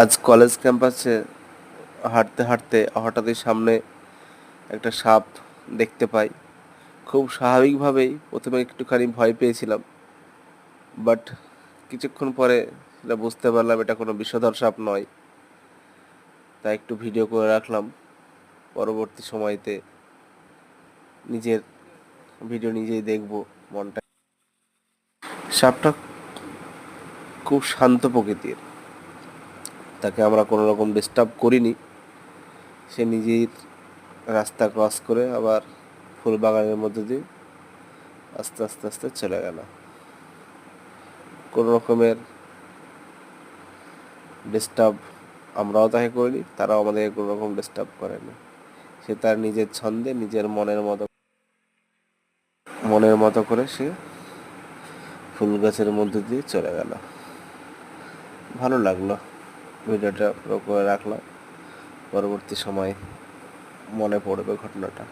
আজ কলেজ ক্যাম্পাসে হাঁটতে হাঁটতে হঠাৎই সামনে একটা সাপ দেখতে পাই। খুব স্বাভাবিকভাবেই প্রথমে একটুখানি ভয় পেয়েছিলাম, বাট কিছুক্ষণ পরে সেটা বুঝতে পারলাম এটা কোনো বিষধর সাপ নয়। তাই একটু ভিডিও করে রাখলাম। পরবর্তী সময়তে নিজের ভিডিও নিজেই দেখব। মনটা সাপটা খুব শান্ত প্রকৃতির, তাকে আমরা কোনো রকম ডিস্টার্ব করিনি। সে নিজেই রাস্তা ক্রস করে আবার ফুল বাগানের মধ্যে দিয়ে আস্তে আস্তে আস্তে চলে গেল। কোনো রকমের ডিস্টার্ব আমরাও তাকে করিনি, তারাও আমাদেরকে কোনো রকম ডিস্টার্ব করেনি। সে তার নিজের ছন্দে নিজের মনের মতো করে সে ফুল গাছের মধ্যে দিয়ে চলে গেল। ভালো লাগলো, ভিডিওটা করে রাখলাম। পরবর্তী সময় মনে পড়বে ঘটনাটা।